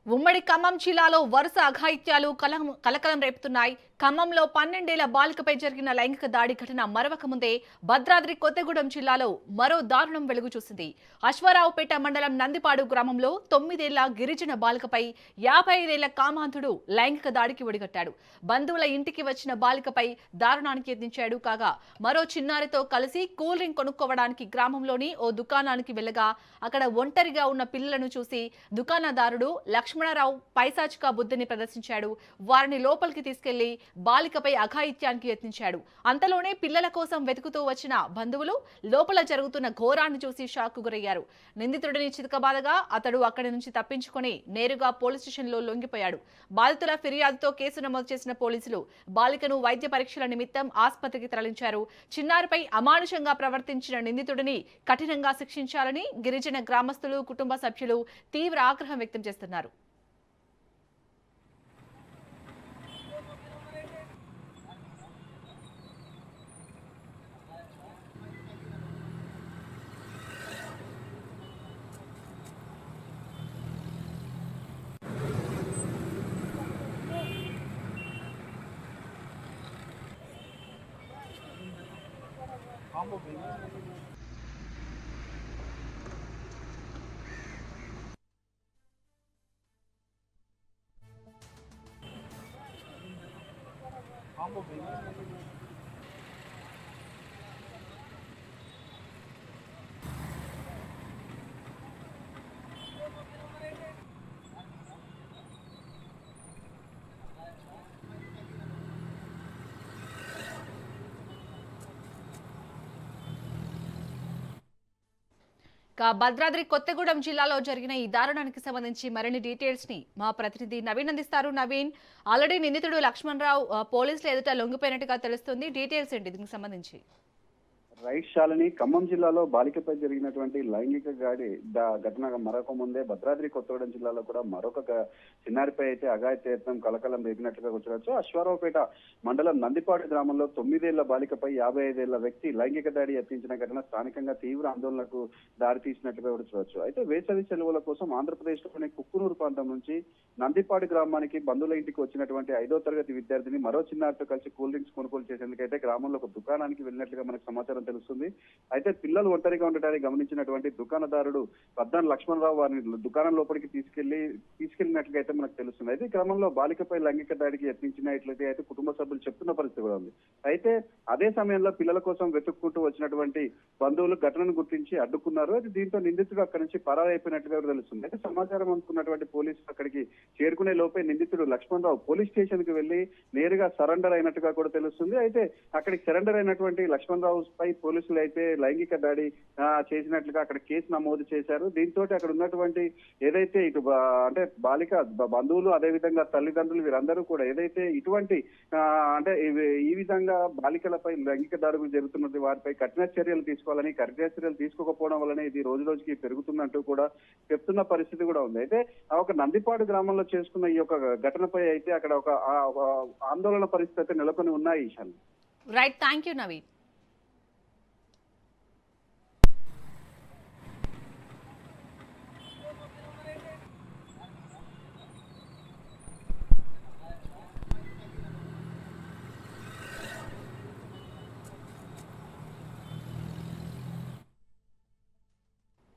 ఉమ్మడి ఖమ్మం జిల్లాలో వరుస అఘాయిత్యాలు కలకలం రేపుతున్నాయి. ఖమ్మంలో 12 ఏళ్ల బాలికపై జరిగిన లైంగిక దాడి ఘటన మరవక ముందే భద్రాద్రి కొత్తగూడెం జిల్లాలో మరో దారుణం వెలుగు చూసింది. అశ్వారావుపేట మండలం నందిపాడు గ్రామంలో 9 ఏళ్ల గిరిజన బాలికపై 55 ఏళ్ల కామాంధుడు లైంగిక దాడికి ఒడిగట్టాడు. బంధువుల ఇంటికి వచ్చిన బాలికపై దారుణానికి యత్నించాడు. కాగా మరో చిన్నారితో కలిసి కూల్ డ్రింక్ కొనుక్కోవడానికి గ్రామంలోని ఓ దుకాణానికి వెళ్లగా అక్కడ ఒంటరిగా ఉన్న పిల్లలను చూసి దుకాణదారుడు లక్ష్మణరావు పైశాచిక బుద్ధిని ప్రదర్శించాడు. వారిని లోపలికి తీసుకెళ్లి బాలికపై అఘాయిత్యానికి యత్నించాడు. అంతలోనే పిల్లల కోసం వెతుకుతూ వచ్చిన బంధువులు లోపల జరుగుతున్న ఘోరాన్ని చూసి షాక్ గురయ్యారు. నిందితుడిని చితకబాదగా అతడు అక్కడి నుంచి తప్పించుకొని నేరుగా పోలీస్ స్టేషన్లో లొంగిపోయాడు. బాధితుల ఫిర్యాదుతో కేసు నమోదు చేసిన పోలీసులు బాలికను వైద్య పరీక్షల నిమిత్తం ఆసుపత్రికి తరలించారు. చిన్నారిపై అమానుషంగా ప్రవర్తించిన నిందితుడిని కఠినంగా శిక్షించాలని గిరిజన గ్రామస్తులు, కుటుంబ సభ్యులు తీవ్ర ఆగ్రహం వ్యక్తం చేస్తున్నారు. భద్రాద్రి కొత్తగూడెం జిల్లాలో జరిగిన ఈ దారుణానికి సంబంధించి మరిన్ని డీటెయిల్స్ ని మా ప్రతినిధి నవీన్ అందిస్తారు. నవీన్, ఆల్రెడీ నిందితుడు లక్ష్మణరావు పోలీసులు ఎదుట లొంగిపోయినట్టుగా తెలుస్తుంది. డీటెయిల్స్ ఏంటి దీనికి సంబంధించి? రైట్ శాలిని, ఖమ్మం జిల్లాలో బాలికపై జరిగినటువంటి లైంగిక ఘటన మరొక ముందే భద్రాద్రి కొత్తగూడెం జిల్లాలో కూడా మరొక చిన్నారిపై అయితే అఘాయిత్యయత్నం కలకలం రేపినట్లుగా కూర్చోవచ్చు. అశ్వారావుపేట మండలం నందిపాడు గ్రామంలో 9 ఏళ్ల బాలికపై 55 ఏళ్ల వ్యక్తి లైంగిక దాడి యత్నించిన ఘటన స్థానికంగా తీవ్ర ఆందోళనకు దారితీసినట్లుగా కూర్చోవచ్చు. అయితే వేసవి సెలవుల కోసం ఆంధ్రప్రదేశ్ లోని కుక్కునూరు ప్రాంతం నుంచి నందిపాడు గ్రామానికి బంధువుల ఇంటికి వచ్చినటువంటి 5వ తరగతి విద్యార్థిని మరో చిన్నారితో కలిసి కూల్ డ్రింక్స్ కొనుగోలు చేసేందుకైతే గ్రామంలో ఒక దుకాణానికి వెళ్ళినట్లుగా మనకు సమాచారం తెలుస్తుంది. అయితే పిల్లలు ఒంటరిగా ఉండటానికి గమనించినటువంటి దుకాణదారుడు పద్దాన్ లక్ష్మణరావు వారిని దుకాణం లోపలికి తీసుకెళ్లినట్లుగా అయితే మనకు తెలుస్తుంది. అయితే ఈ క్రమంలో బాలికపై లైంగిక దాడికి యత్నించినట్లయితే అయితే కుటుంబ సభ్యులు చెప్తున్న పరిస్థితి కూడా ఉంది. అయితే అదే సమయంలో పిల్లల కోసం వెతుక్కుంటూ వచ్చినటువంటి బంధువులు ఘటనను గుర్తించి అడ్డుకున్నారు. అయితే దీంతో నిందితుడు అక్కడి నుంచి పరారైపోయినట్లుగా తెలుస్తుంది. అయితే సమాచారం అందుకున్నటువంటి పోలీసులు అక్కడికి చేరుకునే లోపే నిందితుడు లక్ష్మణరావు పోలీస్ స్టేషన్ కి వెళ్లి నేరుగా సరెండర్ అయినట్టుగా కూడా తెలుస్తుంది. అయితే అక్కడికి సరెండర్ అయినటువంటి లక్ష్మణరావు పై పోలీసులు అయితే లైంగిక దాడి చేసినట్లుగా అక్కడ కేసు నమోదు చేశారు. దీంతో అక్కడ ఉన్నటువంటి ఏదైతే ఇటు అంటే బాలిక బంధువులు, అదేవిధంగా తల్లిదండ్రులు వీరందరూ కూడా ఏదైతే ఇటువంటి అంటే ఈ విధంగా బాలికలపై లైంగిక దాడులు జరుగుతున్నది వారిపై కఠిన చర్యలు తీసుకోవాలని, కఠిన చర్యలు తీసుకోకపోవడం వల్లనే ఇది రోజు రోజుకి పెరుగుతుందంటూ కూడా చెప్తున్న పరిస్థితి కూడా ఉంది. అయితే ఒక నందిపాడు గ్రామంలో చేసుకున్న ఈ యొక్క ఘటనపై అయితే అక్కడ ఒక ఆందోళన పరిస్థితి అయితే నెలకొని ఉన్నాయి. Eshan right, thank you Naveen.